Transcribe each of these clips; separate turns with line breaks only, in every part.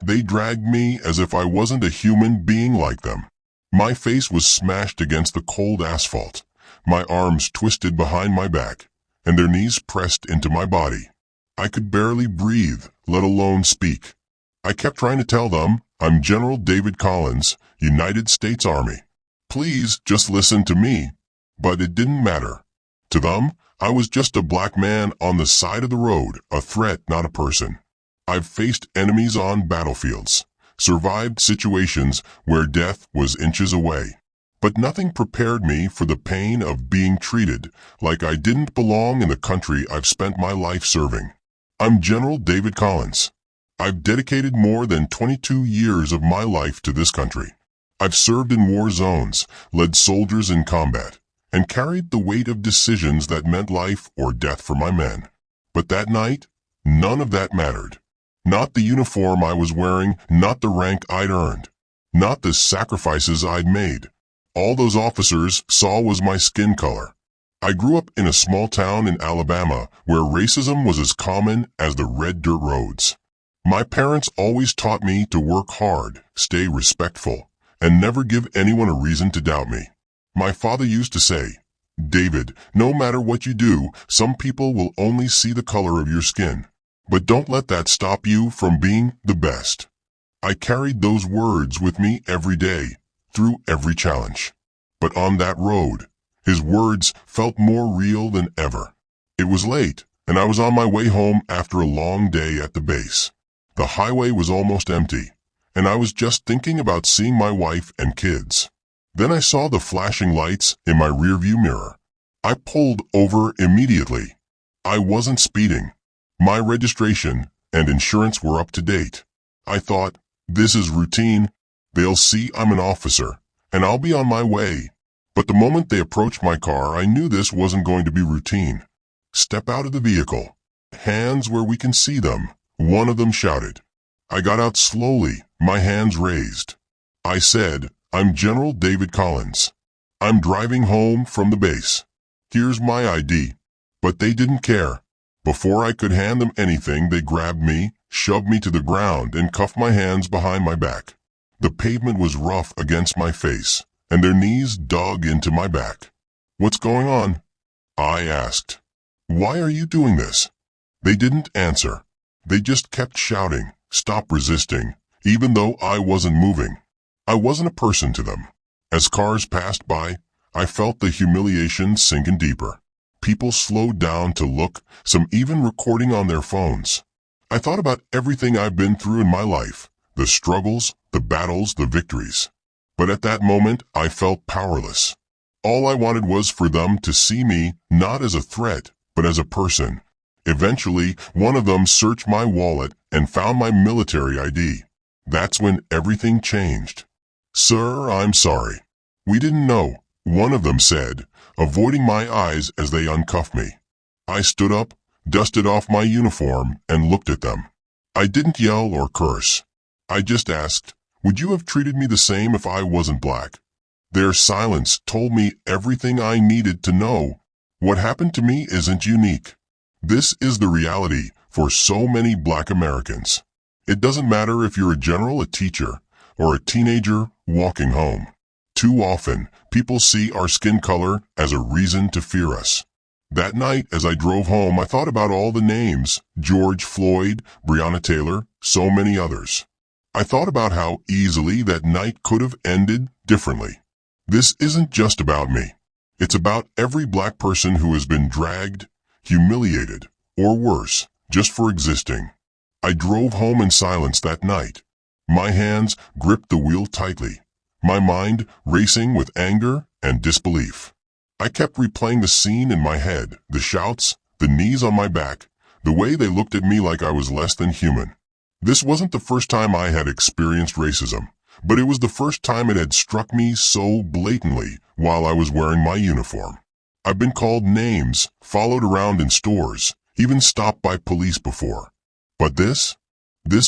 They dragged me as if I wasn't a human being like them. My face was smashed against the cold asphalt, my arms twisted behind my back, and their knees pressed into my body. I could barely breathe, let alone speak. I kept trying to tell them, "I'm General David Collins, United States Army. Please just listen to me." But it didn't matter. To them, I was just a black man on the side of the road, a threat, not a person. I've faced enemies on battlefields, survived situations where death was inches away. But nothing prepared me for the pain of being treated like I didn't belong in the country I've spent my life serving. I'm General David Collins. I've dedicated more than 22 years of my life to this country. I've served in war zones, led soldiers in combat, and carried the weight of decisions that meant life or death for my men. But that night, none of that mattered. Not the uniform I was wearing, not the rank I'd earned, not the sacrifices I'd made. All those officers saw was my skin color. I grew up in a small town in Alabama where racism was as common as the red dirt roads. My parents always taught me to work hard, stay respectful, and never give anyone a reason to doubt me. My father used to say, "David, no matter what you do, some people will only see the color of your skin. But don't let that stop you from being the best." I carried those words with me every day, through every challenge. But on that road, his words felt more real than ever. It was late, and I was on my way home after a long day at the base. The highway was almost empty, and I was just thinking about seeing my wife and kids. Then I saw the flashing lights in my rearview mirror. I pulled over immediately. I wasn't speeding. My registration and insurance were up to date. I thought, this is routine. They'll see I'm an officer, and I'll be on my way. But the moment they approached my car, I knew this wasn't going to be routine. "Step out of the vehicle. Hands where we can see them," one of them shouted. I got out slowly, my hands raised. I said, "I'm General David Collins. I'm driving home from the base. Here's my ID." But they didn't care. Before I could hand them anything, they grabbed me, shoved me to the ground, and cuffed my hands behind my back. The pavement was rough against my face, and their knees dug into my back. "What's going on?" I asked. "Why are you doing this?" They didn't answer. They just kept shouting, "Stop resisting," even though I wasn't moving. I wasn't a person to them. As cars passed by, I felt the humiliation sinking deeper. People slowed down to look, some even recording on their phones. I thought about everything I've been through in my life, the struggles, the battles, the victories. But at that moment, I felt powerless. All I wanted was for them to see me not as a threat, but as a person. Eventually, one of them searched my wallet and found my military ID. That's when everything changed. "Sir, I'm sorry. We didn't know," one of them said, avoiding my eyes as they uncuffed me. I stood up, dusted off my uniform, and looked at them. I didn't yell or curse. I just asked, "Would you have treated me the same if I wasn't black?" Their silence told me everything I needed to know. What happened to me isn't unique. This is the reality for so many black Americans. It doesn't matter if you're a general, a teacher, or a teenager walking home. Too often, people see our skin color as a reason to fear us. That night, as I drove home, I thought about all the names, George Floyd, Breonna Taylor, so many others. I thought about how easily that night could have ended differently. This isn't just about me. It's about every black person who has been dragged, humiliated, or worse, just for existing. I drove home in silence that night. My hands gripped the wheel tightly, my mind racing with anger and disbelief. I kept replaying the scene in my head, the shouts, the knees on my back, the way they looked at me like I was less than human. This wasn't the first time I had experienced racism, but it was the first time it had struck me so blatantly while I was wearing my uniform. I've been called names, followed around in stores, even stopped by police before. But this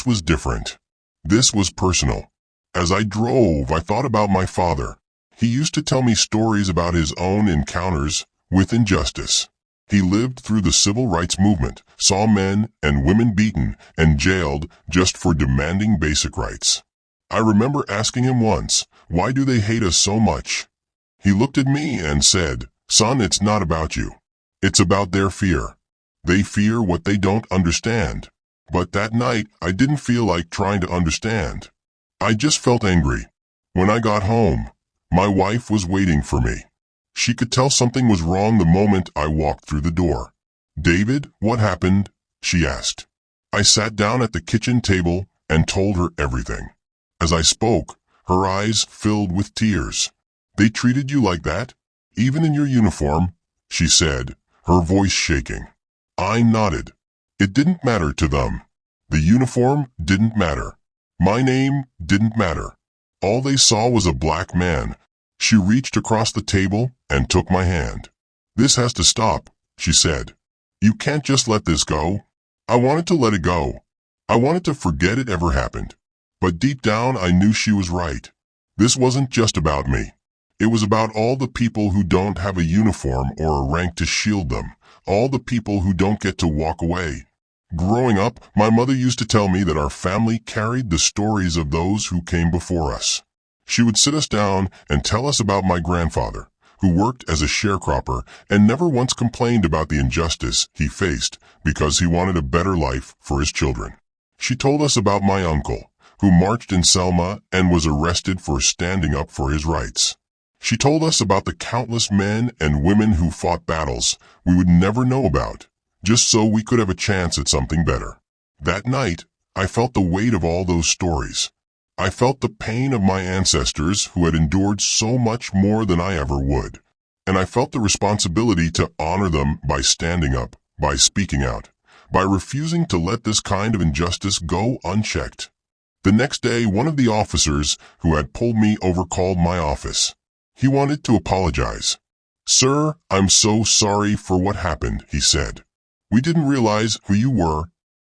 was different. This was personal. As I drove, I thought about my father. He used to tell me stories about his own encounters with injustice. He lived through the civil rights movement, saw men and women beaten and jailed just for demanding basic rights. I remember asking him once, "Why do they hate us so much?" He looked at me and said, "Son, it's not about you. It's about their fear. They fear what they don't understand." But that night, I didn't feel like trying to understand. I just felt angry. When I got home, my wife was waiting for me. She could tell something was wrong the moment I walked through the door. "David, what happened?" she asked. I sat down at the kitchen table and told her everything. As I spoke, her eyes filled with tears. "They treated you like that? Even in your uniform?" she said, her voice shaking. I nodded. It didn't matter to them. The uniform didn't matter. My name didn't matter. All they saw was a black man. She reached across the table and took my hand. "This has to stop," she said. "You can't just let this go." I wanted to let it go. I wanted to forget it ever happened. But deep down I knew she was right. This wasn't just about me. It was about all the people who don't have a uniform or a rank to shield them, all the people who don't get to walk away. Growing up, my mother used to tell me that our family carried the stories of those who came before us. She would sit us down and tell us about my grandfather, who worked as a sharecropper and never once complained about the injustice he faced because he wanted a better life for his children. She told us about my uncle, who marched in Selma and was arrested for standing up for his rights. She told us about the countless men and women who fought battles we would never know about, just so we could have a chance at something better. That night, I felt the weight of all those stories. I felt the pain of my ancestors who had endured so much more than I ever would. And I felt the responsibility to honor them by standing up, by speaking out, by refusing to let this kind of injustice go unchecked. The next day, one of the officers who had pulled me over called my office. He wanted to apologize. "Sir, I'm so sorry for what happened," he said. "We didn't realize who you were."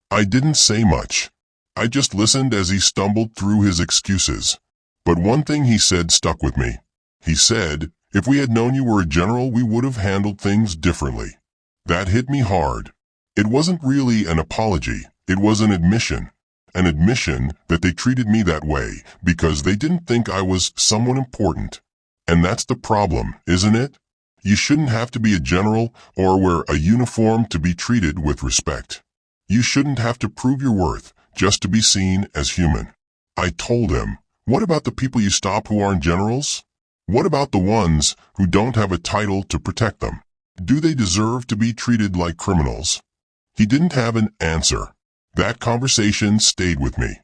I didn't say much. I just listened as he stumbled through his excuses. But one thing he said stuck with me. He said, "If we had known you were a general, we would have handled things differently." That hit me hard. It wasn't really an apology. It was an admission. An admission that they treated me that way because they didn't think I was someone important. And that's the problem, isn't it? You shouldn't have to be a general or wear a uniform to be treated with respect. You shouldn't have to prove your worth just to be seen as human. I told him, "What about the people you stop who aren't generals? What about the ones who don't have a title to protect them? Do they deserve to be treated like criminals?" He didn't have an answer. That conversation stayed with me.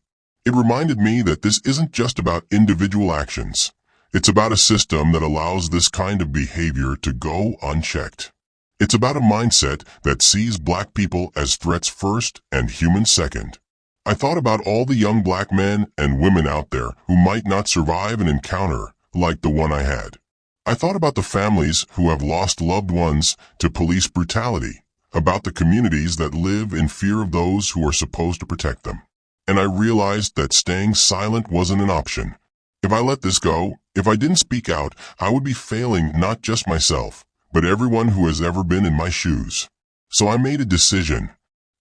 It reminded me that this isn't just about individual actions. It's about a system that allows this kind of behavior to go unchecked. It's about a mindset that sees black people as threats first and humans second. I thought about all the young black men and women out there who might not survive an encounter like the one I had. I thought about the families who have lost loved ones to police brutality, about the communities that live in fear of those who are supposed to protect them. And I realized that staying silent wasn't an option. If I let this go, if I didn't speak out, I would be failing not just myself, but everyone who has ever been in my shoes. So I made a decision.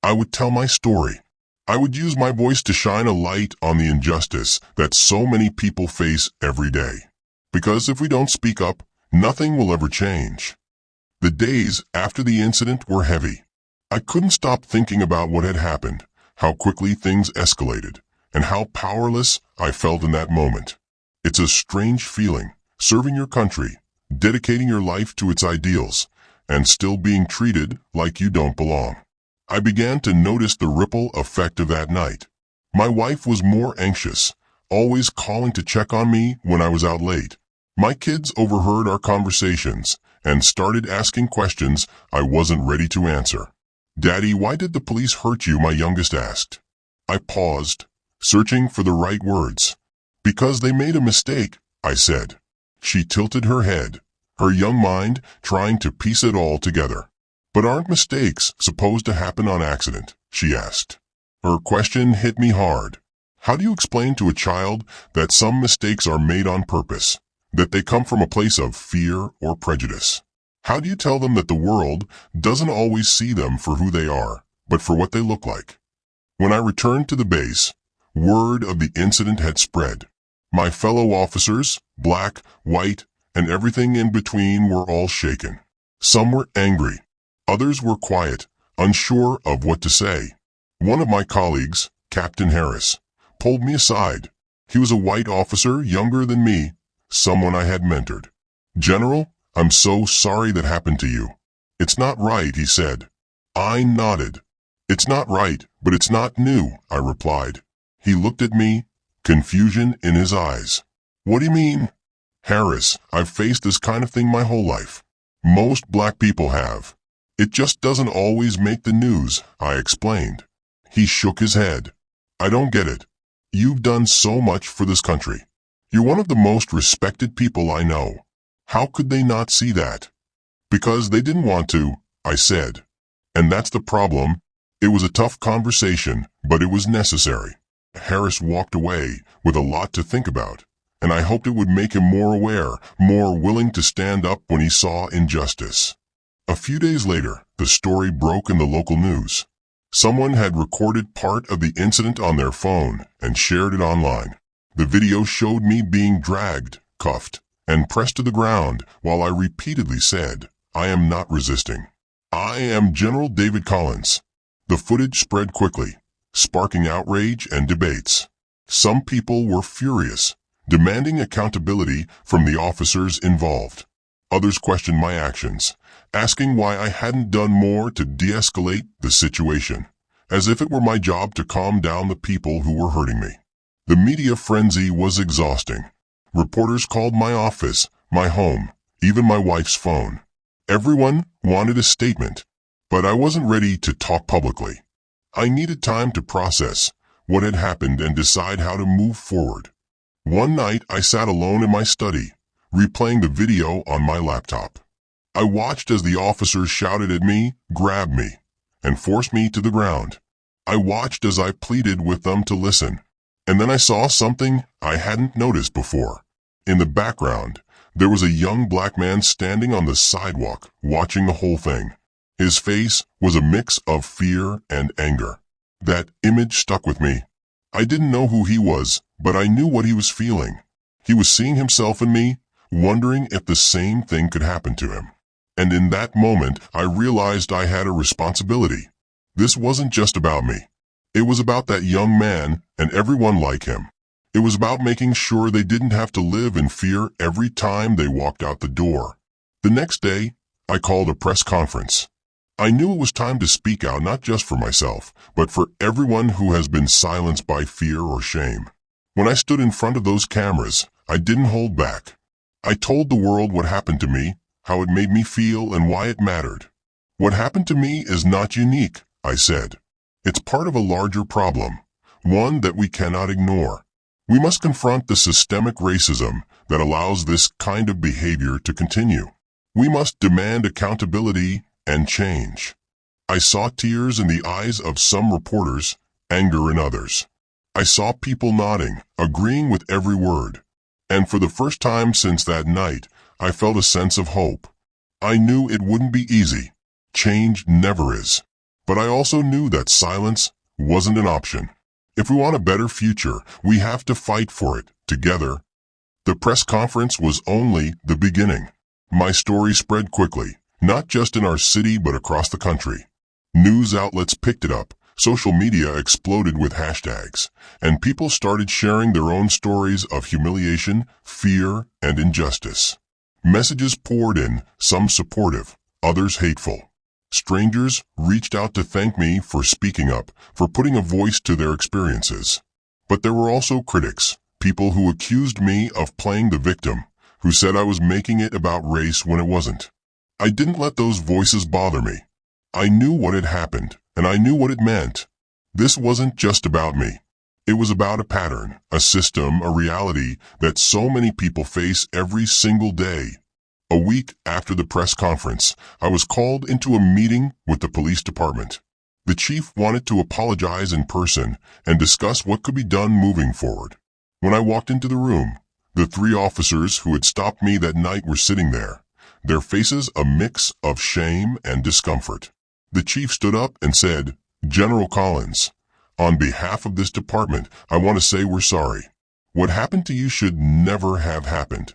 I would tell my story. I would use my voice to shine a light on the injustice that so many people face every day. Because if we don't speak up, nothing will ever change. The days after the incident were heavy. I couldn't stop thinking about what had happened, how quickly things escalated, and how powerless I felt in that moment. It's a strange feeling, serving your country, dedicating your life to its ideals, and still being treated like you don't belong. I began to notice the ripple effect of that night. My wife was more anxious, always calling to check on me when I was out late. My kids overheard our conversations and started asking questions I wasn't ready to answer. "Daddy, why did the police hurt you?" my youngest asked. I paused, searching for the right words. "Because they made a mistake," I said. She tilted her head, her young mind trying to piece it all together. "But aren't mistakes supposed to happen on accident?" she asked. Her question hit me hard. How do you explain to a child that some mistakes are made on purpose, that they come from a place of fear or prejudice? How do you tell them that the world doesn't always see them for who they are, but for what they look like? When I returned to the base, word of the incident had spread. My fellow officers, black, white, and everything in between, were all shaken. Some were angry. Others were quiet, unsure of what to say. One of my colleagues, Captain Harris, pulled me aside. He was a white officer, younger than me, someone I had mentored. "General, I'm so sorry that happened to you." "It's not right," he said. I nodded. "It's not right, but it's not new," I replied. He looked at me, confusion in his eyes. "What do you mean?" "Harris, I've faced this kind of thing my whole life. Most black people have. It just doesn't always make the news," I explained. He shook his head. "I don't get it. You've done so much for this country. You're one of the most respected people I know. How could they not see that?" "Because they didn't want to," I said. "And that's the problem." It was a tough conversation, but it was necessary. Harris walked away with a lot to think about, and I hoped it would make him more aware, more willing to stand up when he saw injustice. A few days later, the story broke in the local news. Someone had recorded part of the incident on their phone and shared it online. The video showed me being dragged, cuffed, and pressed to the ground while I repeatedly said, "I am not resisting. I am General David Collins." The footage spread quickly, sparking outrage and debates. Some people were furious, demanding accountability from the officers involved. Others questioned my actions, asking why I hadn't done more to de-escalate the situation, as if it were my job to calm down the people who were hurting me. The media frenzy was exhausting. Reporters called my office, my home, even my wife's phone. Everyone wanted a statement, but I wasn't ready to talk publicly. I needed time to process what had happened and decide how to move forward. One night I sat alone in my study, replaying the video on my laptop. I watched as the officers shouted at me, grabbed me, and forced me to the ground. I watched as I pleaded with them to listen. And then I saw something I hadn't noticed before. In the background, there was a young black man standing on the sidewalk, watching the whole thing. His face was a mix of fear and anger. That image stuck with me. I didn't know who he was, but I knew what he was feeling. He was seeing himself in me, wondering if the same thing could happen to him. And in that moment, I realized I had a responsibility. This wasn't just about me. It was about that young man and everyone like him. It was about making sure they didn't have to live in fear every time they walked out the door. The next day, I called a press conference. I knew it was time to speak out, not just for myself, but for everyone who has been silenced by fear or shame. When I stood in front of those cameras, I didn't hold back. I told the world what happened to me, how it made me feel, and why it mattered. "What happened to me is not unique," I said. "It's part of a larger problem, one that we cannot ignore. We must confront the systemic racism that allows this kind of behavior to continue. We must demand accountability and change." I saw tears in the eyes of some reporters, anger in others. I saw people nodding, agreeing with every word. And for the first time since that night, I felt a sense of hope. I knew it wouldn't be easy. Change never is. But I also knew that silence wasn't an option. If we want a better future, we have to fight for it, together. The press conference was only the beginning. My story spread quickly, not just in our city but across the country. News outlets picked it up, social media exploded with hashtags, and people started sharing their own stories of humiliation, fear, and injustice. Messages poured in, some supportive, others hateful. Strangers reached out to thank me for speaking up, for putting a voice to their experiences. But there were also critics, people who accused me of playing the victim, who said I was making it about race when it wasn't. I didn't let those voices bother me. I knew what had happened, and I knew what it meant. This wasn't just about me. It was about a pattern, a system, a reality that so many people face every single day. A week after the press conference, I was called into a meeting with the police department. The chief wanted to apologize in person and discuss what could be done moving forward. When I walked into the room, the 3 officers who had stopped me that night were sitting there. their faces a mix of shame and discomfort. The chief stood up and said, "General Collins, on behalf of this department, I want to say we're sorry. What happened to you should never have happened."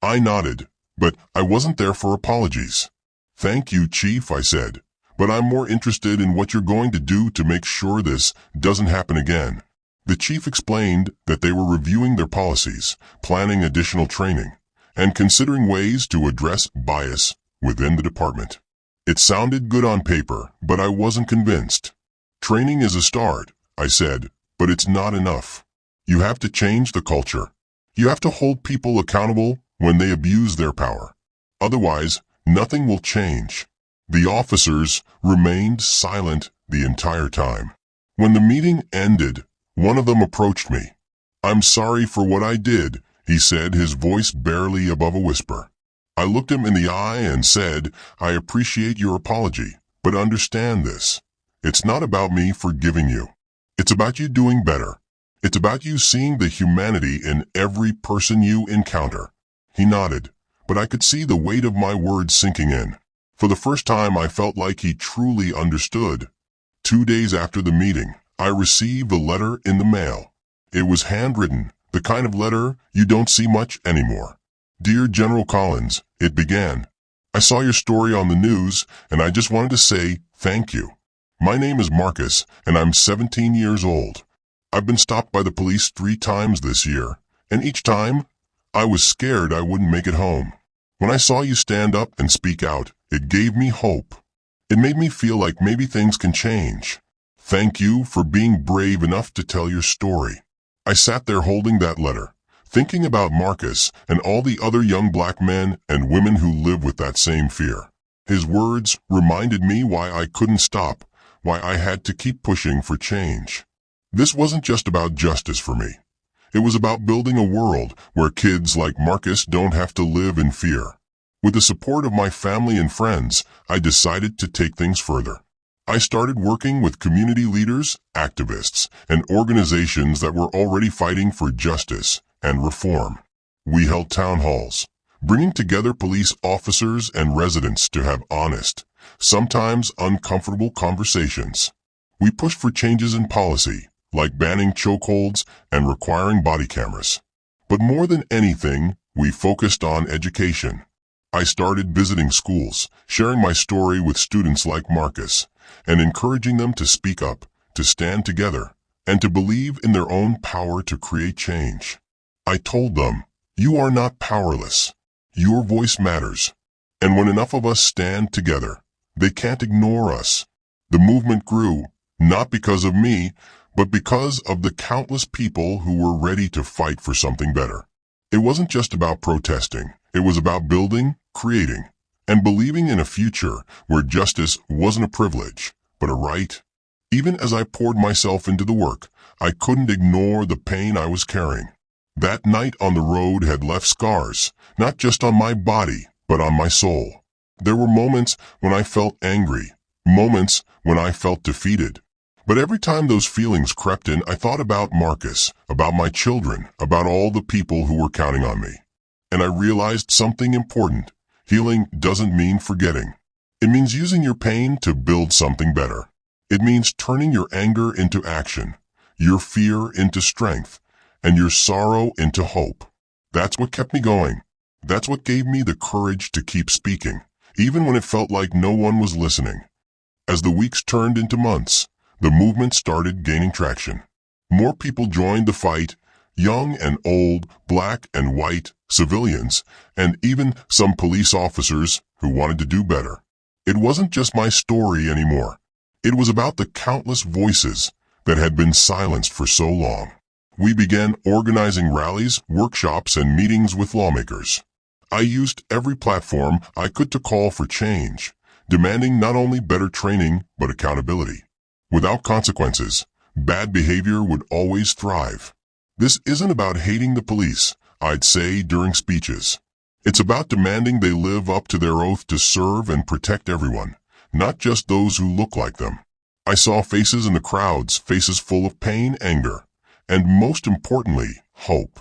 I nodded, but I wasn't there for apologies. "Thank you, Chief," I said, "but I'm more interested in what you're going to do to make sure this doesn't happen again." The chief explained that they were reviewing their policies, planning additional training, and considering ways to address bias within the department. It sounded good on paper, but I wasn't convinced. "Training is a start," I said, "but it's not enough. You have to change the culture. You have to hold people accountable when they abuse their power. Otherwise, nothing will change." The officers remained silent the entire time. When the meeting ended, one of them approached me. "I'm sorry for what I did," he said, his voice barely above a whisper. I looked him in the eye and said, "I appreciate your apology, but understand this. It's not about me forgiving you. It's about you doing better. It's about you seeing the humanity in every person you encounter." He nodded, but I could see the weight of my words sinking in. For the first time, I felt like he truly understood. 2 days after the meeting, I received a letter in the mail. It was handwritten, the kind of letter you don't see much anymore. "Dear General Collins," it began, "I saw your story on the news, and I just wanted to say thank you. My name is Marcus, and I'm 17 years old. I've been stopped by the police 3 times this year, and each time, I was scared I wouldn't make it home. When I saw you stand up and speak out, it gave me hope. It made me feel like maybe things can change. Thank you for being brave enough to tell your story." I sat there holding that letter, thinking about Marcus and all the other young black men and women who live with that same fear. His words reminded me why I couldn't stop, why I had to keep pushing for change. This wasn't just about justice for me. It was about building a world where kids like Marcus don't have to live in fear. With the support of my family and friends, I decided to take things further. I started working with community leaders, activists, and organizations that were already fighting for justice and reform. We held town halls, bringing together police officers and residents to have honest, sometimes uncomfortable conversations. We pushed for changes in policy, like banning chokeholds and requiring body cameras. But more than anything, we focused on education. I started visiting schools, sharing my story with students like Marcus, and encouraging them to speak up, to stand together, and to believe in their own power to create change. I told them, "You are not powerless. Your voice matters. And when enough of us stand together, they can't ignore us." The movement grew, not because of me, but because of the countless people who were ready to fight for something better. It wasn't just about protesting. It was about building, creating, and believing in a future where justice wasn't a privilege, but a right. Even as I poured myself into the work, I couldn't ignore the pain I was carrying. That night on the road had left scars, not just on my body, but on my soul. There were moments when I felt angry, moments when I felt defeated. But every time those feelings crept in, I thought about Marcus, about my children, about all the people who were counting on me. And I realized something important. Healing doesn't mean forgetting. It means using your pain to build something better. It means turning your anger into action, your fear into strength, and your sorrow into hope. That's what kept me going. That's what gave me the courage to keep speaking, even when it felt like no one was listening. As the weeks turned into months, the movement started gaining traction. More people joined the fight, young and old, black and white, civilians, and even some police officers who wanted to do better. It wasn't just my story anymore. It was about the countless voices that had been silenced for so long. We began organizing rallies, workshops, and meetings with lawmakers. I used every platform I could to call for change, demanding not only better training, but accountability. Without consequences, bad behavior would always thrive. This isn't about hating the police, I'd say during speeches. It's about demanding they live up to their oath to serve and protect everyone, not just those who look like them. I saw faces in the crowds, faces full of pain, anger, and most importantly, hope.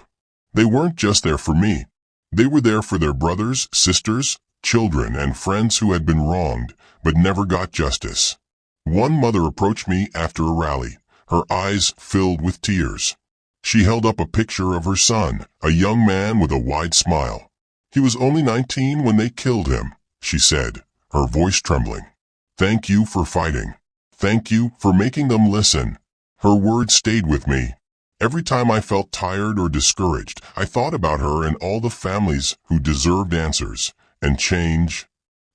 They weren't just there for me. They were there for their brothers, sisters, children, and friends who had been wronged but never got justice. One mother approached me after a rally, her eyes filled with tears. She held up a picture of her son, a young man with a wide smile. "He was only 19 when they killed him," she said, her voice trembling. "Thank you for fighting. Thank you for making them listen." Her words stayed with me. Every time I felt tired or discouraged, I thought about her and all the families who deserved answers and change.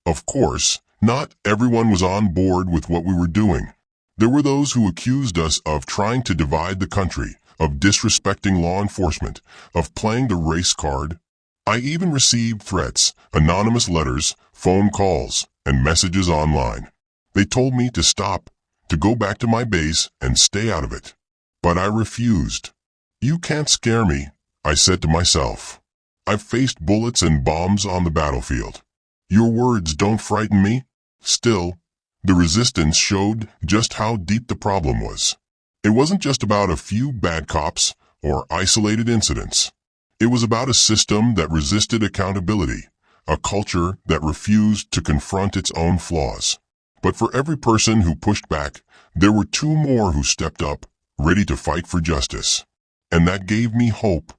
Of course, not everyone was on board with what we were doing. There were those who accused us of trying to divide the country, of disrespecting law enforcement, of playing the race card. I even received threats, anonymous letters, phone calls, and messages online. They told me to stop, to go back to my base and stay out of it. But I refused. "You can't scare me," I said to myself. "I've faced bullets and bombs on the battlefield. Your words don't frighten me." Still, the resistance showed just how deep the problem was. It wasn't just about a few bad cops or isolated incidents. It was about a system that resisted accountability, a culture that refused to confront its own flaws. But for every person who pushed back, there were two more who stepped up, ready to fight for justice. And that gave me hope.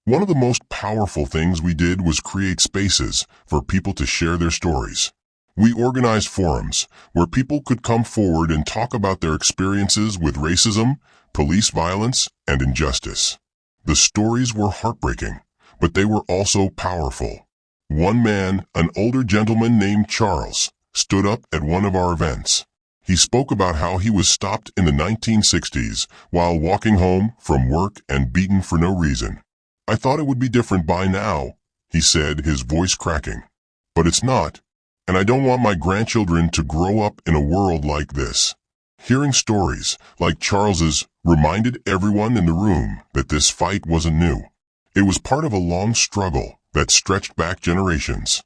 One of the most powerful things we did was create spaces for people to share their stories. We organized forums where people could come forward and talk about their experiences with racism, police violence, and injustice. The stories were heartbreaking, but they were also powerful. One man, an older gentleman named Charles, stood up at one of our events. He spoke about how he was stopped in the 1960s while walking home from work and beaten for no reason. "I thought it would be different by now," he said, his voice cracking. "But it's not, and I don't want my grandchildren to grow up in a world like this." Hearing stories like Charles's reminded everyone in the room that this fight wasn't new. It was part of a long struggle that stretched back generations.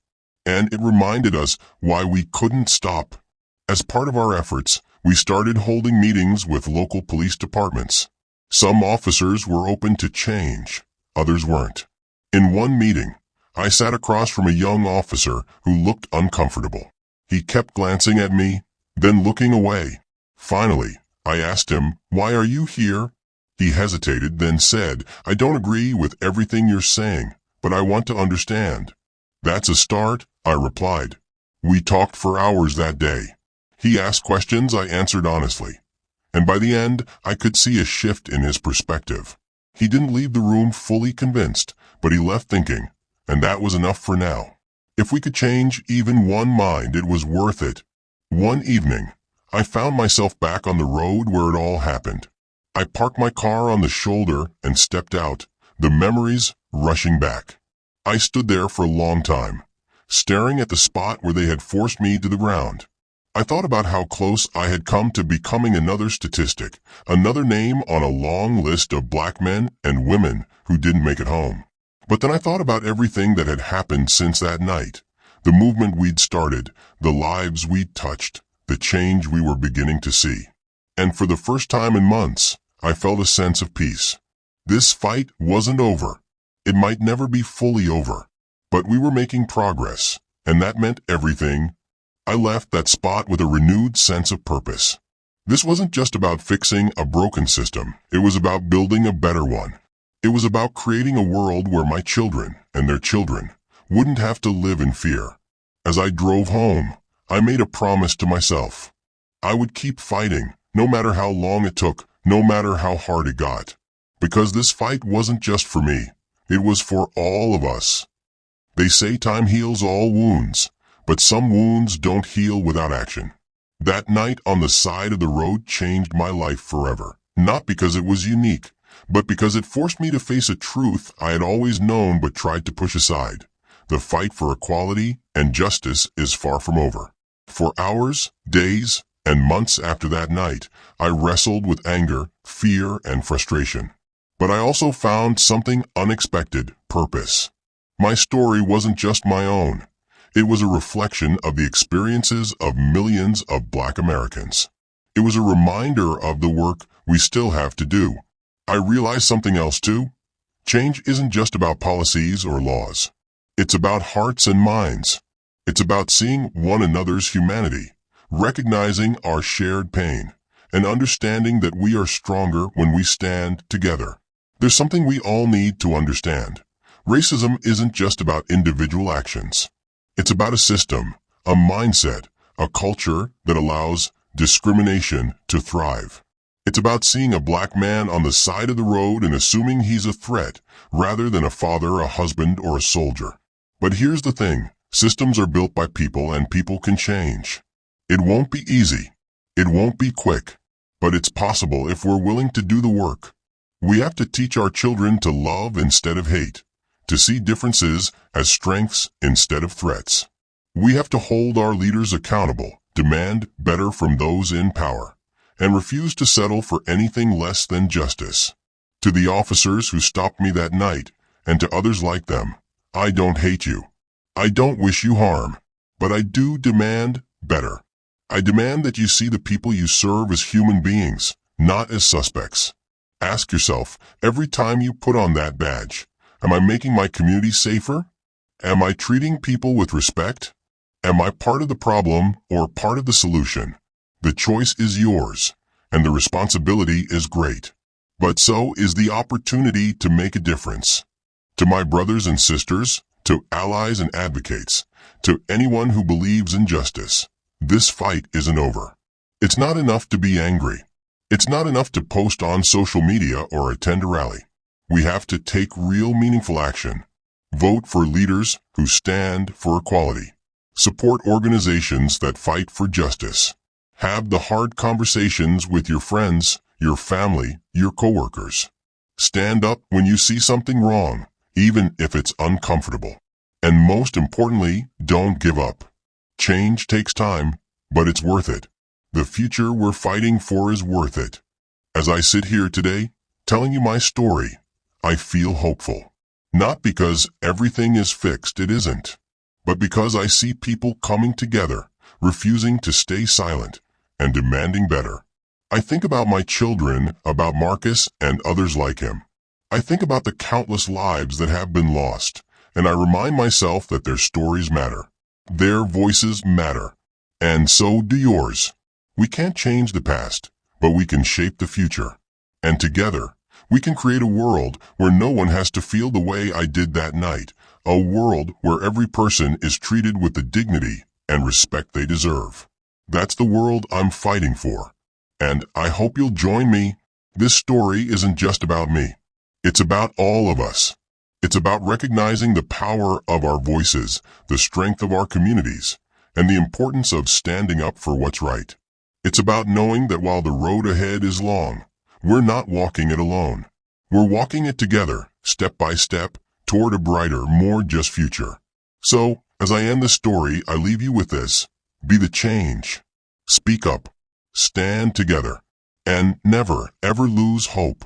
And it reminded us why we couldn't stop. As part of our efforts, we started holding meetings with local police departments. Some officers were open to change, others weren't. In one meeting, I sat across from a young officer who looked uncomfortable. He kept glancing at me, then looking away. Finally, I asked him, "Why are you here?" He hesitated, then said, "I don't agree with everything you're saying, but I want to understand." "That's a start," I replied. We talked for hours that day. He asked questions I answered honestly. And by the end, I could see a shift in his perspective. He didn't leave the room fully convinced, but he left thinking, and that was enough for now. If we could change even one mind, it was worth it. One evening, I found myself back on the road where it all happened. I parked my car on the shoulder and stepped out, the memories rushing back. I stood there for a long time, staring at the spot where they had forced me to the ground. I thought about how close I had come to becoming another statistic, another name on a long list of black men and women who didn't make it home. But then I thought about everything that had happened since that night, the movement we'd started, the lives we'd touched, the change we were beginning to see. And for the first time in months, I felt a sense of peace. This fight wasn't over. It might never be fully over, but we were making progress, and that meant everything. I left that spot with a renewed sense of purpose. This wasn't just about fixing a broken system. It was about building a better one. It was about creating a world where my children and their children wouldn't have to live in fear. As I drove home, I made a promise to myself. I would keep fighting, no matter how long it took, no matter how hard it got. Because this fight wasn't just for me. It was for all of us. They say time heals all wounds, but some wounds don't heal without action. That night on the side of the road changed my life forever. Not because it was unique, but because it forced me to face a truth I had always known but tried to push aside. The fight for equality and justice is far from over. For hours, days, and months after that night, I wrestled with anger, fear, and frustration. But I also found something unexpected: purpose. My story wasn't just my own. It was a reflection of the experiences of millions of Black Americans. It was a reminder of the work we still have to do. I realized something else too. Change isn't just about policies or laws. It's about hearts and minds. It's about seeing one another's humanity, recognizing our shared pain, and understanding that we are stronger when we stand together. There's something we all need to understand. Racism isn't just about individual actions. It's about a system, a mindset, a culture that allows discrimination to thrive. It's about seeing a black man on the side of the road and assuming he's a threat, rather than a father, a husband, or a soldier. But here's the thing. Systems are built by people, and people can change. It won't be easy. It won't be quick. But it's possible if we're willing to do the work. We have to teach our children to love instead of hate, to see differences as strengths instead of threats. We have to hold our leaders accountable, demand better from those in power, and refuse to settle for anything less than justice. To the officers who stopped me that night, and to others like them, I don't hate you. I don't wish you harm, but I do demand better. I demand that you see the people you serve as human beings, not as suspects. Ask yourself, every time you put on that badge, am I making my community safer? Am I treating people with respect? Am I part of the problem or part of the solution? The choice is yours, and the responsibility is great. But so is the opportunity to make a difference. To my brothers and sisters, to allies and advocates, to anyone who believes in justice, this fight isn't over. It's not enough to be angry. It's not enough to post on social media or attend a rally. We have to take real meaningful action. Vote for leaders who stand for equality. Support organizations that fight for justice. Have the hard conversations with your friends, your family, your coworkers. Stand up when you see something wrong, even if it's uncomfortable. And most importantly, don't give up. Change takes time, but it's worth it. The future we're fighting for is worth it. As I sit here today, telling you my story, I feel hopeful. Not because everything is fixed, it isn't. But because I see people coming together, refusing to stay silent, and demanding better. I think about my children, about Marcus and others like him. I think about the countless lives that have been lost, and I remind myself that their stories matter. Their voices matter. And so do yours. We can't change the past, but we can shape the future. And together, we can create a world where no one has to feel the way I did that night. A world where every person is treated with the dignity and respect they deserve. That's the world I'm fighting for. And I hope you'll join me. This story isn't just about me. It's about all of us. It's about recognizing the power of our voices, the strength of our communities, and the importance of standing up for what's right. It's about knowing that while the road ahead is long, we're not walking it alone. We're walking it together, step by step, toward a brighter, more just future. So, as I end the story, I leave you with this. Be the change. Speak up. Stand together. And never, ever lose hope.